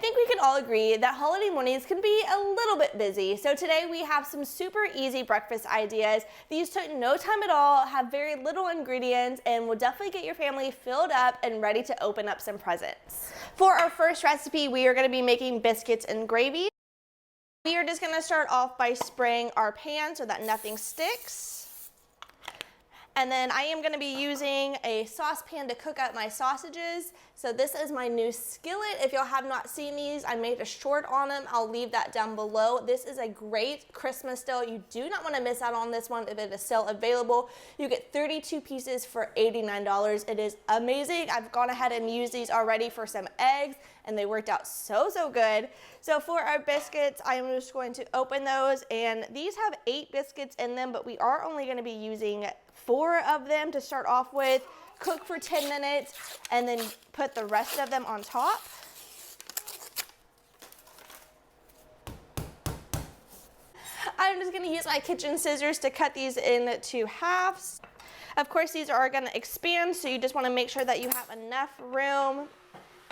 think we can all agree that holiday mornings can be a little bit busy. So today we have some super easy breakfast ideas. These took no time at all, have very little ingredients, and will definitely get your family filled up and ready to open up some presents. For our first recipe, we are going to be making biscuits and gravy. We are just going to start off by spraying our pan so that nothing sticks. And then I am going to be using a saucepan to cook up my sausages. So this is my new skillet. If y'all have not seen these, I made a short on them. I'll leave that down below. This is a great Christmas deal. You do not want to miss out on this one if it is still available. You get 32 pieces for $89. It is amazing. I've gone ahead and used these already for some eggs, and they worked out so good. So for our biscuits, I'm just going to open those, and these have 8 biscuits in them, but we are only going to be using 4 of them to start off with. Cook for 10 minutes and then put the rest of them on top. I'm just going to use my kitchen scissors to cut these into halves. Of course, these are going to expand, so you just want to make sure that you have enough room.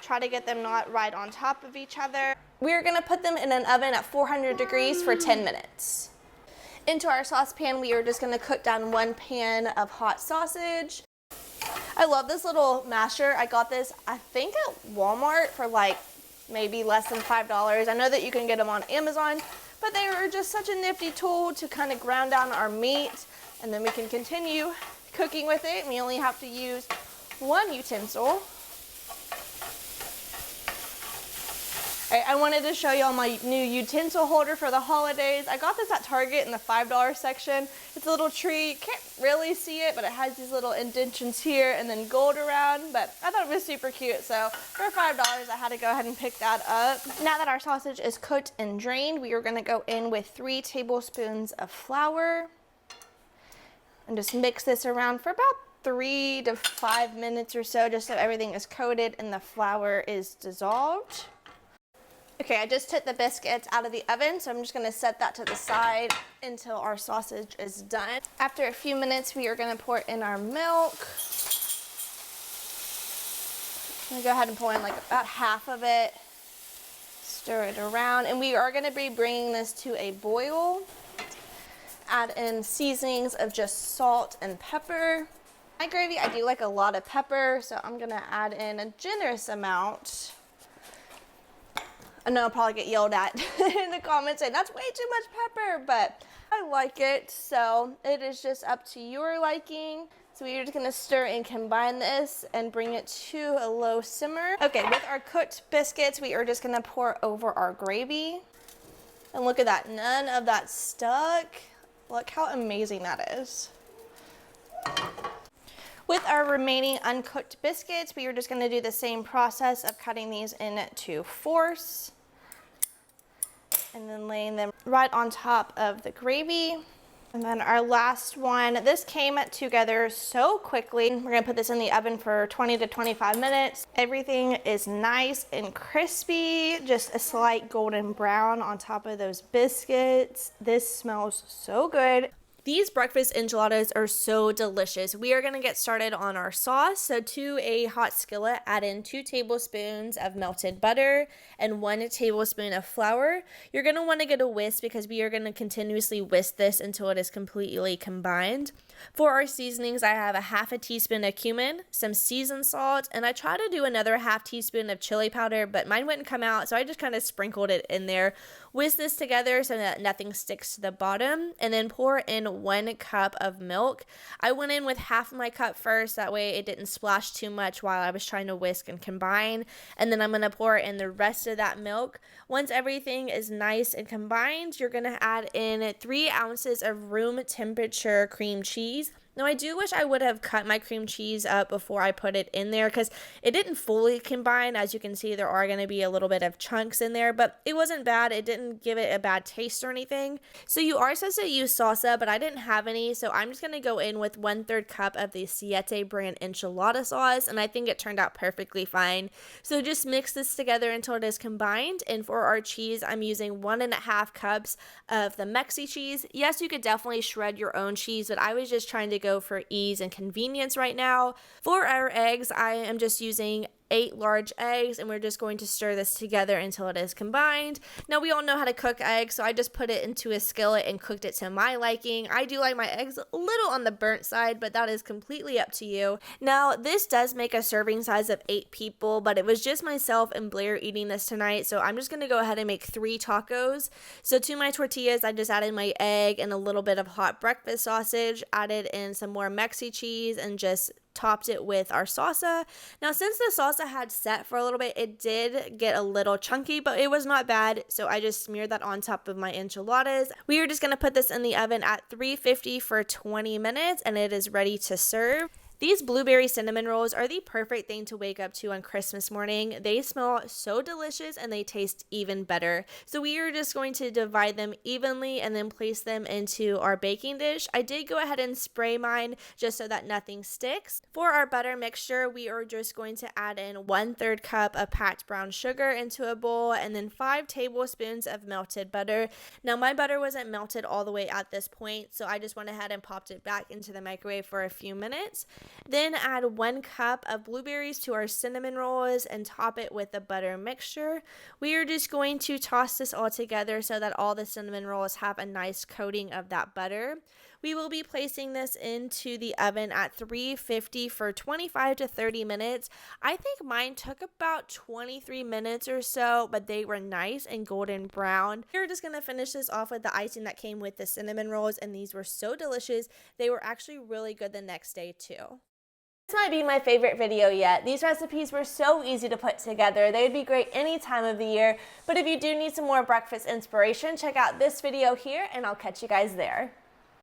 Try to get them not right on top of each other. We're going to put them in an oven at 400 degrees for 10 minutes. Into our saucepan, we are just going to cook down 1 pan of hot sausage. I love this little masher. I got this, I think, at Walmart for like maybe less than $5. I know that you can get them on Amazon, but they are just such a nifty tool to kind of ground down our meat, and then we can continue cooking with it. We only have to use 1 utensil. I wanted to show y'all my new utensil holder for the holidays. I got this at Target in the $5 section. It's a little tree. Can't really see it, but it has these little indentions here and then gold around. But I thought it was super cute, so for $5 I had to go ahead and pick that up. Now that our sausage is cooked and drained, we are going to go in with 3 tablespoons of flour and just mix this around for about 3 to 5 minutes or so, just so everything is coated and the flour is dissolved. Okay, I just took the biscuits out of the oven, so I'm just going to set that to the side until our sausage is done. After a few minutes, we are going to pour in our milk. I'm going to go ahead and pour in like about half of it. Stir it around, and we are going to be bringing this to a boil. Add in seasonings of just salt and pepper. My gravy, I do like a lot of pepper, so I'm going to add in a generous amount. I know I'll probably get yelled at in the comments saying that's way too much pepper, but I like it, so it is just up to your liking. So we're just gonna stir and combine this and bring it to a low simmer. Okay, with our cooked biscuits, we are just gonna pour over our gravy. And look at that, none of that stuck. Look how amazing that is. With our remaining uncooked biscuits, we are just going to do the same process of cutting these into 4s and then laying them right on top of the gravy. And then our last one, this came together so quickly. We're going to put this in the oven for 20 to 25 minutes. Everything is nice and crispy, just a slight golden brown on top of those biscuits. This smells so good. These breakfast enchiladas are so delicious. We are going to get started on our sauce. So to a hot skillet, add in 2 tablespoons of melted butter and 1 tablespoon of flour. You're going to want to get a whisk because we are going to continuously whisk this until it is completely combined. For our seasonings, I have a half a teaspoon of cumin, some seasoned salt, and I try to do another half teaspoon of chili powder, but mine wouldn't come out, so I just kind of sprinkled it in there. Whisk this together so that nothing sticks to the bottom, and then pour in 1 cup of milk. I went in with half of my cup first, that way it didn't splash too much while I was trying to whisk and combine, and then I'm going to pour in the rest of that milk. Once everything is nice and combined, you're going to add in 3 ounces of room temperature cream cheese. Now, I do wish I would have cut my cream cheese up before I put it in there because it didn't fully combine. As you can see, there are going to be a little bit of chunks in there, but it wasn't bad. It didn't give it a bad taste or anything. So you are supposed to use salsa, but I didn't have any, so I'm just going to go in with 1/3 cup of the Siete brand enchilada sauce, and I think it turned out perfectly fine. So just mix this together until it is combined, and for our cheese, I'm using 1.5 cups of the Mexi cheese. Yes, you could definitely shred your own cheese, but I was just trying to go for ease and convenience right now. For our eggs, I am just using 8 large eggs, and we're just going to stir this together until it is combined. Now we all know how to cook eggs, so I just put it into a skillet and cooked it to my liking. I do like my eggs a little on the burnt side, but that is completely up to you. Now this does make a serving size of 8 people, but it was just myself and Blair eating this tonight, so I'm just going to go ahead and make 3 tacos. So to my tortillas, I just added my egg and a little bit of hot breakfast sausage, added in some more Mexi cheese, and just topped it with our salsa. Now since the salsa had set for a little bit, it did get a little chunky, but it was not bad, so I just smeared that on top of my enchiladas. We are just going to put this in the oven at 350 for 20 minutes, and it is ready to serve. These blueberry cinnamon rolls are the perfect thing to wake up to on Christmas morning. They smell so delicious and they taste even better. So we are just going to divide them evenly and then place them into our baking dish. I did go ahead and spray mine just so that nothing sticks. For our butter mixture, we are just going to add in 1/3 cup of packed brown sugar into a bowl and then 5 tablespoons of melted butter. Now my butter wasn't melted all the way at this point, so I just went ahead and popped it back into the microwave for a few minutes. Then add 1 cup of blueberries to our cinnamon rolls and top it with the butter mixture. We are just going to toss this all together so that all the cinnamon rolls have a nice coating of that butter. We will be placing this into the oven at 350 for 25 to 30 minutes. I think mine took about 23 minutes or so, but they were nice and golden brown. We're just going to finish this off with the icing that came with the cinnamon rolls, and these were so delicious. They were actually really good the next day too. This might be my favorite video yet. These recipes were so easy to put together. They would be great any time of the year. But if you do need some more breakfast inspiration, check out this video here, and I'll catch you guys there.